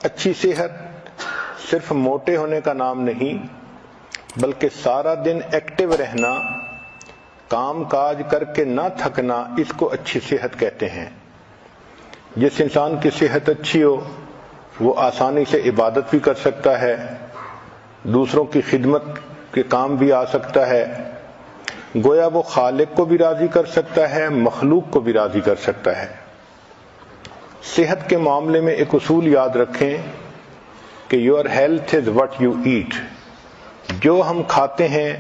اچھی صحت صرف موٹے ہونے کا نام نہیں، بلکہ سارا دن ایکٹیو رہنا، کام کاج کر کے نہ تھکنا، اس کو اچھی صحت کہتے ہیں۔ جس انسان کی صحت اچھی ہو وہ آسانی سے عبادت بھی کر سکتا ہے، دوسروں کی خدمت کے کام بھی آ سکتا ہے، گویا وہ خالق کو بھی راضی کر سکتا ہے، مخلوق کو بھی راضی کر سکتا ہے۔ صحت کے معاملے میں ایک اصول یاد رکھیں کہ your health is what you eat, جو ہم کھاتے ہیں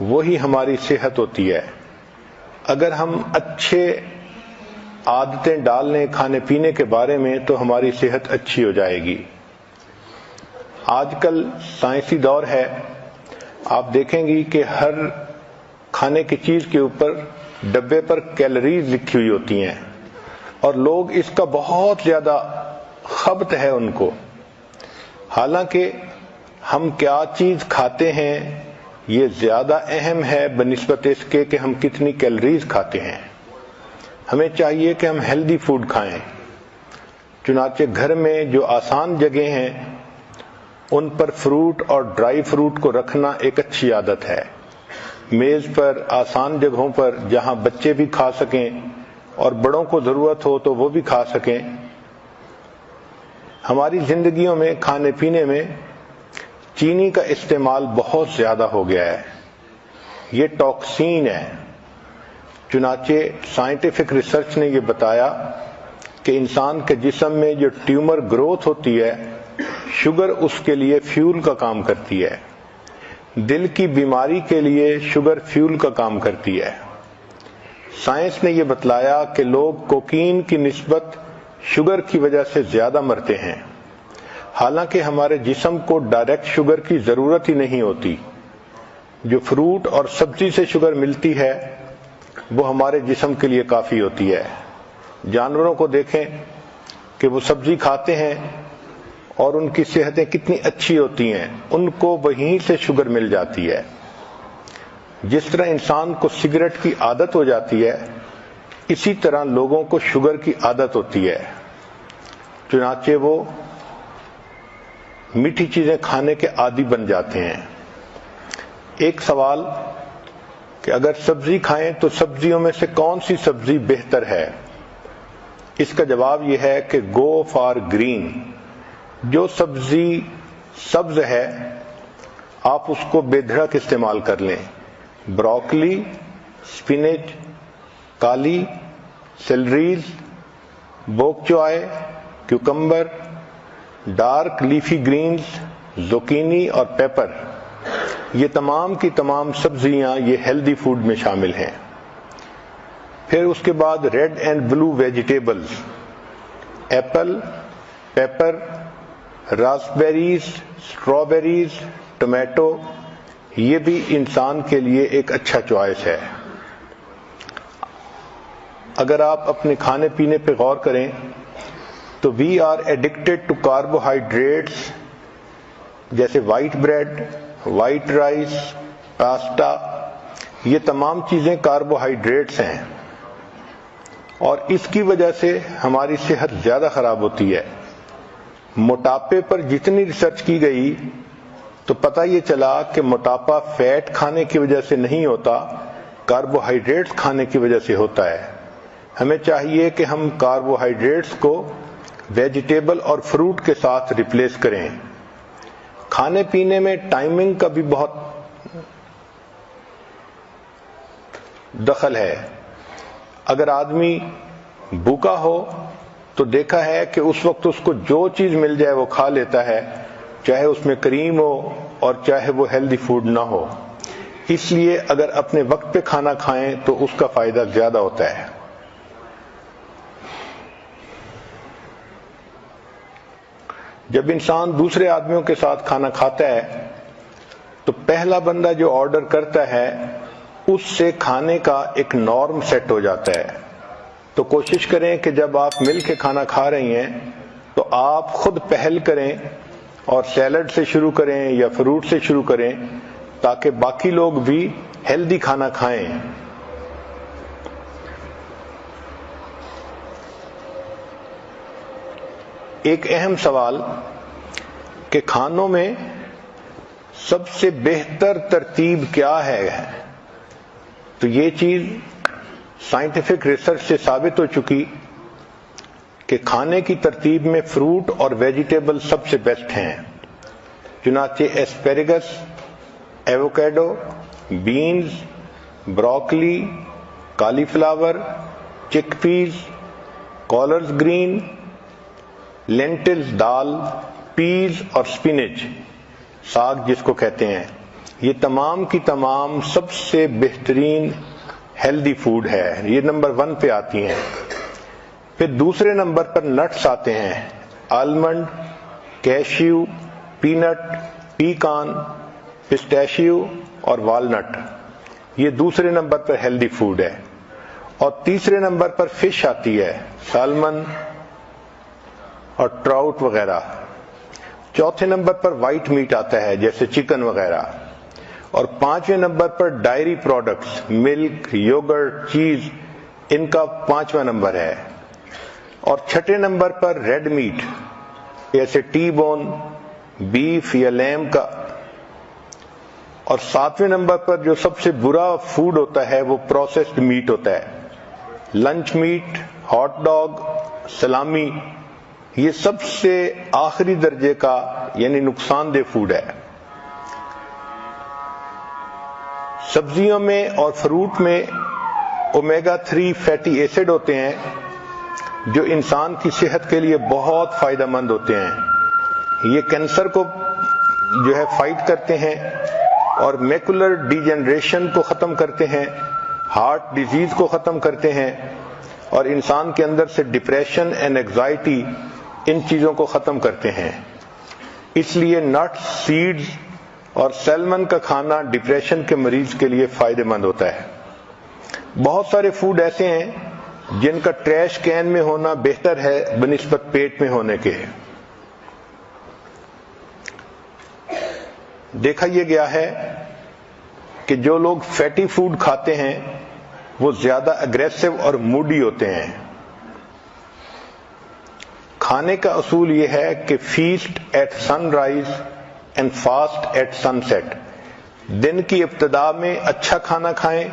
وہی ہماری صحت ہوتی ہے۔ اگر ہم اچھے عادتیں ڈال لیں کھانے پینے کے بارے میں تو ہماری صحت اچھی ہو جائے گی۔ آج کل سائنسی دور ہے، آپ دیکھیں گی کہ ہر کھانے کی چیز کے اوپر ڈبے پر کیلوریز لکھی ہوئی ہوتی ہیں، اور لوگ اس کا بہت زیادہ خبط ہے ان کو۔ حالانکہ ہم کیا چیز کھاتے ہیں یہ زیادہ اہم ہے بنسبت اس کے کہ ہم کتنی کیلوریز کھاتے ہیں۔ ہمیں چاہیے کہ ہم ہیلدی فوڈ کھائیں، چنانچہ گھر میں جو آسان جگہیں ہیں ان پر فروٹ اور ڈرائی فروٹ کو رکھنا ایک اچھی عادت ہے۔ میز پر آسان جگہوں پر جہاں بچے بھی کھا سکیں اور بڑوں کو ضرورت ہو تو وہ بھی کھا سکیں۔ ہماری زندگیوں میں کھانے پینے میں چینی کا استعمال بہت زیادہ ہو گیا ہے، یہ ٹاکسین ہے۔ چنانچہ سائنٹیفک ریسرچ نے یہ بتایا کہ انسان کے جسم میں جو ٹیومر گروتھ ہوتی ہے، شوگر اس کے لیے فیول کا کام کرتی ہے۔ دل کی بیماری کے لیے شوگر فیول کا کام کرتی ہے۔ سائنس نے یہ بتلایا کہ لوگ کوکین کی نسبت شوگر کی وجہ سے زیادہ مرتے ہیں، حالانکہ ہمارے جسم کو ڈائریکٹ شوگر کی ضرورت ہی نہیں ہوتی۔ جو فروٹ اور سبزی سے شوگر ملتی ہے وہ ہمارے جسم کے لیے کافی ہوتی ہے۔ جانوروں کو دیکھیں کہ وہ سبزی کھاتے ہیں اور ان کی صحتیں کتنی اچھی ہوتی ہیں، ان کو وہیں سے شوگر مل جاتی ہے۔ جس طرح انسان کو سگریٹ کی عادت ہو جاتی ہے، اسی طرح لوگوں کو شوگر کی عادت ہوتی ہے، چنانچہ وہ میٹھی چیزیں کھانے کے عادی بن جاتے ہیں۔ ایک سوال کہ اگر سبزی کھائیں تو سبزیوں میں سے کون سی سبزی بہتر ہے؟ اس کا جواب یہ ہے کہ گو فار گرین۔ جو سبزی سبز ہے آپ اس کو بے دھڑک استعمال کر لیں۔ بروکلی، سپینچ، کالی، سیلریز، بوک چوائے، کیوکمبر، ڈارک لیفی گرینز، زوکینی اور پیپر، یہ تمام کی تمام سبزیاں یہ ہیلدی فوڈ میں شامل ہیں۔ پھر اس کے بعد red and blue vegetables, apple, pepper, raspberries, strawberries, tomato, یہ بھی انسان کے لیے ایک اچھا چوائس ہے۔ اگر آپ اپنے کھانے پینے پہ غور کریں تو we are addicted to carbohydrates, جیسے white bread, white rice, pasta, یہ تمام چیزیں کاربوہائیڈریٹس ہیں، اور اس کی وجہ سے ہماری صحت زیادہ خراب ہوتی ہے۔ موٹاپے پر جتنی ریسرچ کی گئی تو پتہ یہ چلا کہ موٹاپا فیٹ کھانے کی وجہ سے نہیں ہوتا، کاربوہائیڈریٹس کھانے کی وجہ سے ہوتا ہے۔ ہمیں چاہیے کہ ہم کاربوہائیڈریٹس کو ویجیٹیبل اور فروٹ کے ساتھ ریپلیس کریں۔ کھانے پینے میں ٹائمنگ کا بھی بہت دخل ہے۔ اگر آدمی بھوکا ہو تو دیکھا ہے کہ اس وقت اس کو جو چیز مل جائے وہ کھا لیتا ہے، چاہے اس میں کریم ہو اور چاہے وہ ہیلدی فوڈ نہ ہو۔ اس لیے اگر اپنے وقت پہ کھانا کھائیں تو اس کا فائدہ زیادہ ہوتا ہے۔ جب انسان دوسرے آدمیوں کے ساتھ کھانا کھاتا ہے تو پہلا بندہ جو آرڈر کرتا ہے اس سے کھانے کا ایک نارم سیٹ ہو جاتا ہے۔ تو کوشش کریں کہ جب آپ مل کے کھانا کھا رہی ہیں تو آپ خود پہل کریں اور سیلڈ سے شروع کریں یا فروٹ سے شروع کریں تاکہ باقی لوگ بھی ہیلدی کھانا کھائیں۔ ایک اہم سوال کہ کھانوں میں سب سے بہتر ترتیب کیا ہے، تو یہ چیز سائنٹیفک ریسرچ سے ثابت ہو چکی کہ کھانے کی ترتیب میں فروٹ اور ویجیٹیبل سب سے بیسٹ ہیں۔ چنانچہ ایسپیریگس، ایووکیڈو، بینز، بروکلی، کالی فلاور، چک پیز، کالرز گرین، لینٹلز دال، پیز اور سپینچ ساگ جس کو کہتے ہیں، یہ تمام کی تمام سب سے بہترین ہیلدی فوڈ ہے، یہ نمبر 1 پہ آتی ہیں۔ پھر دوسرے نمبر پر نٹس آتے ہیں، آلمنڈ، کیشیو، پینٹ، پیکان، پسٹیشیو اور والنٹ، یہ دوسرے نمبر پر ہیلدی فوڈ ہے۔ اور تیسرے نمبر پر فش آتی ہے، سالمن اور ٹراؤٹ وغیرہ۔ چوتھے نمبر پر وائٹ میٹ آتا ہے جیسے چکن وغیرہ، اور 5ویں نمبر پر ڈائری پروڈکٹس، ملک، یوگرٹ، چیز، ان کا 5واں نمبر ہے۔ اور 6 نمبر پر ریڈ میٹ جیسے ٹی بون، بیف یا لیم کا۔ اور 7ویں نمبر پر جو سب سے برا فوڈ ہوتا ہے وہ پروسیسڈ میٹ ہوتا ہے، لنچ میٹ، ہاٹ ڈاگ، سلامی، یہ سب سے آخری درجے کا یعنی نقصان دہ فوڈ ہے۔ سبزیوں میں اور فروٹ میں اومیگا 3 فیٹی ایسڈ ہوتے ہیں جو انسان کی صحت کے لیے بہت فائدہ مند ہوتے ہیں۔ یہ کینسر کو جو ہے فائٹ کرتے ہیں اور میکولر ڈی جنریشن کو ختم کرتے ہیں، ہارٹ ڈیزیز کو ختم کرتے ہیں، اور انسان کے اندر سے ڈپریشن اینڈ اینگزائٹی، ان چیزوں کو ختم کرتے ہیں۔ اس لیے نٹس، سیڈز اور سیلمن کا کھانا ڈپریشن کے مریض کے لیے فائدہ مند ہوتا ہے۔ بہت سارے فوڈ ایسے ہیں جن کا ٹریش کین میں ہونا بہتر ہے بنسبت پیٹ میں ہونے کے۔ دیکھا یہ گیا ہے کہ جو لوگ فیٹی فوڈ کھاتے ہیں وہ زیادہ اگریسو اور موڈی ہوتے ہیں۔ کھانے کا اصول یہ ہے کہ feast at sunrise and fast at sunset, دن کی ابتدا میں اچھا کھانا کھائیں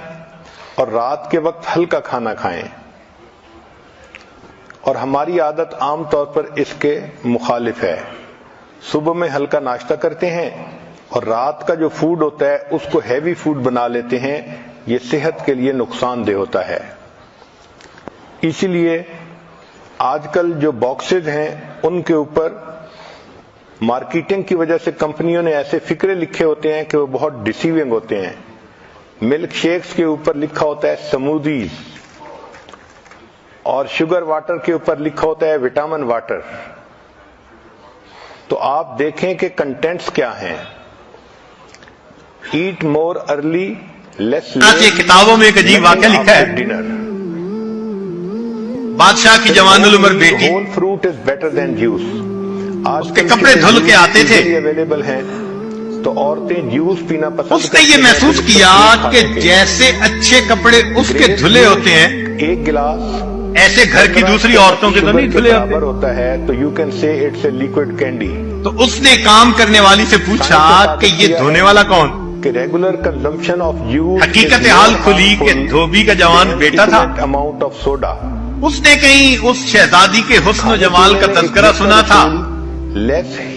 اور رات کے وقت ہلکا کھانا کھائیں، اور ہماری عادت عام طور پر اس کے مخالف ہے۔ صبح میں ہلکا ناشتہ کرتے ہیں اور رات کا جو فوڈ ہوتا ہے اس کو ہیوی فوڈ بنا لیتے ہیں، یہ صحت کے لیے نقصان دہ ہوتا ہے۔ اسی لیے آج کل جو باکسز ہیں ان کے اوپر مارکیٹنگ کی وجہ سے کمپنیوں نے ایسے فکرے لکھے ہوتے ہیں کہ وہ بہت ڈیسیونگ ہوتے ہیں۔ ملک شیکس کے اوپر لکھا ہوتا ہے سمودیز، اور شوگر واٹر کے اوپر لکھا ہوتا ہے وٹامن واٹر۔ تو آپ دیکھیں کہ کنٹینٹس کیا ہیں۔ Eat more early less late, کتابوں میں ایک عجیب واقعہ لکھا ہے، بادشاہ کی جوان العمر بیٹی، whole fruit is better than juice. اس کے کپڑے دھل کے آتے تھے، اویلیبل ہیں تو عورتیں جوس پینا پسند اس نے یہ محسوس کیا کہ جیسے اچھے کپڑے اس کے دھلے ہوتے ہیں، ایک گلاس ایسے گھر کی دوسری عورتوں کے تو نہیں دھلے ہوتے ہوتا ہے، تو you can say it's a liquid candy. تو اس نے کام کرنے والی سے پوچھا کہ یہ دھونے والا کون؟ کہ ریگولر کنزمپشن آف جوس، حقیقت حال کھلی کہ دھوبی کا جوان بیٹا تھا۔ Amount of soda. اس نے کہیں اس شہزادی کے حسن و جمال کا تذکرہ سنا تھا،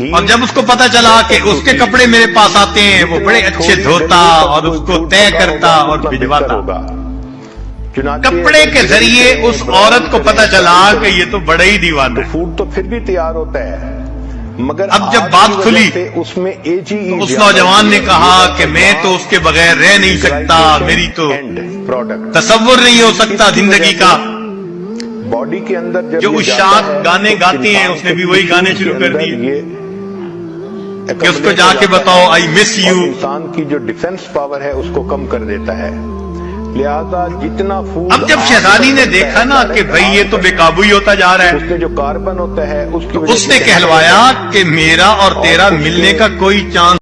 اور جب اس کو پتا چلا کہ اس کے کپڑے میرے پاس آتے ہیں، وہ بڑے اچھے دھوتا اور اس کو طے کرتا اور بھجواتا۔ کپڑے کے ذریعے اس عورت کو پتا چلا کہ یہ تو بڑا ہی دیوانہ ہے۔ فوڈ تو پھر بھی تیار ہوتا ہے، مگر اب جب بات کھلی اس میں تو اس نوجوان نے کہا کہ میں تو اس کے بغیر رہ نہیں سکتا، میری تو تصور نہیں ہو سکتا زندگی کا۔ باڈی کے اندر جو اشاعت گانے گاتے ہیں اس نے بھی وہی گانے شروع کر دیے کہ اس کو جا کے بتاؤ آئی مس یو۔ انسان کی جو ڈیفنس پاور ہے اس کو کم کر دیتا ہے، لہذا جتنا فوڈ۔ اب جب شہزادی نے دیکھا نا کہ بھئی یہ تو بے قابو ہی ہوتا جا رہا ہے، اس میں جو کاربن ہوتا ہے اس کی اس نے کہلوایا کہ میرا اور تیرا ملنے کا کوئی چانس